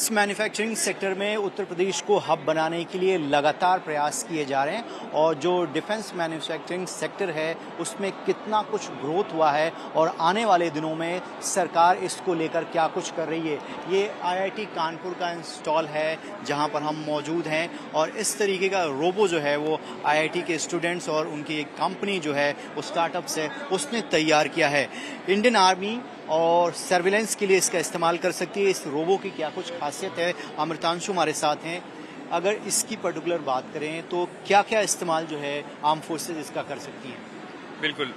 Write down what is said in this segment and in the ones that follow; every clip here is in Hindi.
डिफेंस मैन्युफैक्चरिंग सेक्टर में उत्तर प्रदेश को हब बनाने के लिए लगातार प्रयास किए जा रहे हैं और जो डिफेंस मैन्युफैक्चरिंग सेक्टर है उसमें कितना कुछ ग्रोथ हुआ है और आने वाले दिनों में सरकार इसको लेकर क्या कुछ कर रही है। ये आईआईटी कानपुर का इंस्टॉल है जहां पर हम मौजूद हैं और इस तरीके का रोबो जो है वो आईआईटी के स्टूडेंट्स और उनकी एक कंपनी जो है वो स्टार्टअप्स है उसने तैयार किया है। इंडियन आर्मी और सर्विलेंस के लिए इसका इस्तेमाल कर सकती है। इस रोबो की क्या कुछ खासियत है, अमृतांशु हमारे साथ हैं। अगर इसकी पर्टिकुलर बात करें तो क्या क्या इस्तेमाल जो है आर्म फोर्सेज इसका कर सकती हैं? बिल्कुल।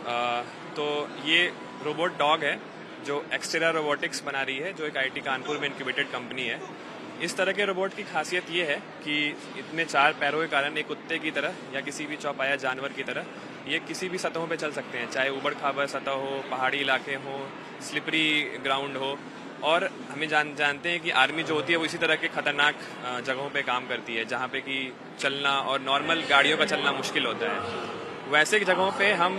तो ये रोबोट डॉग है जो एक्सटेरा रोबोटिक्स बना रही है, जो एक आईआईटी कानपुर में इंक्यूबेटेड कंपनी है। इस तरह के रोबोट की खासियत ये है कि इतने 4 पैरों के कारण एक कुत्ते की तरह या किसी भी चौपाया जानवर की तरह ये किसी भी सतहों पे चल सकते हैं, चाहे ऊबड़ खाबड़ सतह हो, पहाड़ी इलाके हो, स्लिपरी ग्राउंड हो। और हमें जानते हैं कि आर्मी जो होती है वो इसी तरह के खतरनाक जगहों पे काम करती है जहाँ पे कि चलना और नॉर्मल गाड़ियों का चलना मुश्किल होता है। वैसे जगहों पे हम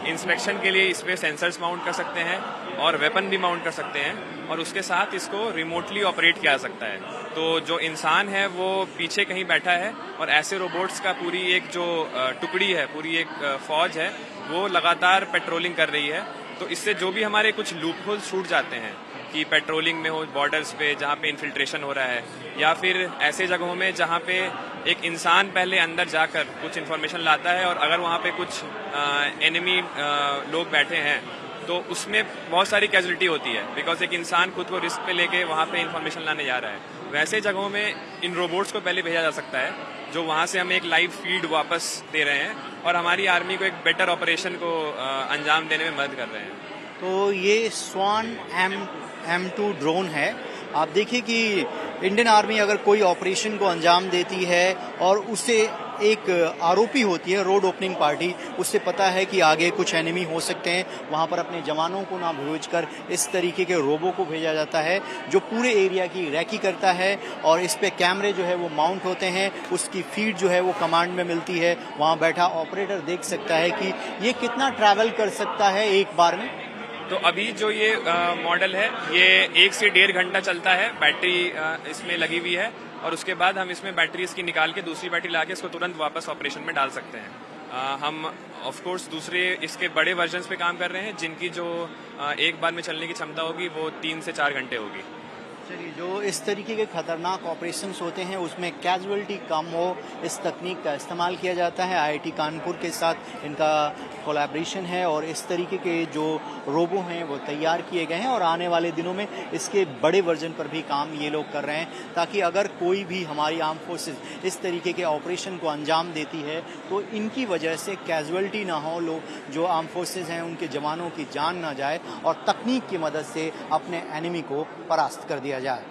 इंस्पेक्शन के लिए इस पे सेंसर्स माउंट कर सकते हैं और वेपन भी माउंट कर सकते हैं और उसके साथ इसको रिमोटली ऑपरेट किया जा सकता है। तो जो इंसान है वो पीछे कहीं बैठा है और ऐसे रोबोट्स का पूरी एक जो टुकड़ी है, पूरी एक फौज है, वो लगातार पेट्रोलिंग कर रही है। तो इससे जो भी हमारे कुछ लूप होल्स छूट जाते हैं कि पेट्रोलिंग में हो, बॉर्डर्स पे जहाँ पे इन्फिल्ट्रेशन हो रहा है, या फिर ऐसे जगहों में जहाँ पे एक इंसान पहले अंदर जाकर कुछ इन्फॉर्मेशन लाता है और अगर वहाँ पे कुछ एनिमी लोग बैठे हैं तो उसमें बहुत सारी कैजुअलिटी होती है, बिकॉज एक इंसान खुद को रिस्क पे लेके वहाँ पे इन्फॉर्मेशन लाने जा रहा है। वैसे जगहों में इन रोबोट्स को पहले भेजा जा सकता है जो वहाँ से हमें एक लाइव फीड वापस दे रहे हैं और हमारी आर्मी को एक बेटर ऑपरेशन को अंजाम देने में मदद कर रहे हैं। तो ये स्वान M2 ड्रोन है। आप देखिए कि इंडियन आर्मी अगर कोई ऑपरेशन को अंजाम देती है और उसे एक आरोपी होती है रोड ओपनिंग पार्टी, उससे पता है कि आगे कुछ एनिमी हो सकते हैं, वहां पर अपने जवानों को ना भेजकर इस तरीके के रोबो को भेजा जाता है जो पूरे एरिया की रैकी करता है और इस पे कैमरे जो है वो माउंट होते हैं। उसकी फीड जो है वो कमांड में मिलती है। वहां बैठा ऑपरेटर देख सकता है कि ये कितना ट्रैवल कर सकता है एक बार में। तो अभी जो ये मॉडल है ये 1 से 1.5 घंटा चलता है। बैटरी इसमें लगी हुई है और उसके बाद हम इसमें बैटरी इसकी निकाल के दूसरी बैटरी लाके इसको तुरंत वापस ऑपरेशन में डाल सकते हैं। हम ऑफ कोर्स दूसरे इसके बड़े वर्जन्स पे काम कर रहे हैं जिनकी जो एक बार में चलने की क्षमता होगी वो 3 से 4 घंटे होगी। चलिए, जो इस तरीके के खतरनाक ऑपरेशंस होते हैं उसमें कैजुअलिटी कम हो, इस तकनीक का इस्तेमाल किया जाता है। आईआईटी कानपुर के साथ इनका कोलैबोरेशन है और इस तरीके के जो रोबो हैं वो तैयार किए गए हैं और आने वाले दिनों में इसके बड़े वर्जन पर भी काम ये लोग कर रहे हैं ताकि अगर कोई भी हमारी आर्म फोर्सेस इस तरीके के ऑपरेशन को अंजाम देती है तो इनकी वजह से कैजुअलिटी ना हो, लोग जो आर्म फोर्सेस हैं उनके जवानों की जान ना जाए और तकनीक की मदद से अपने एनिमी को परास्त कर दिया जाए।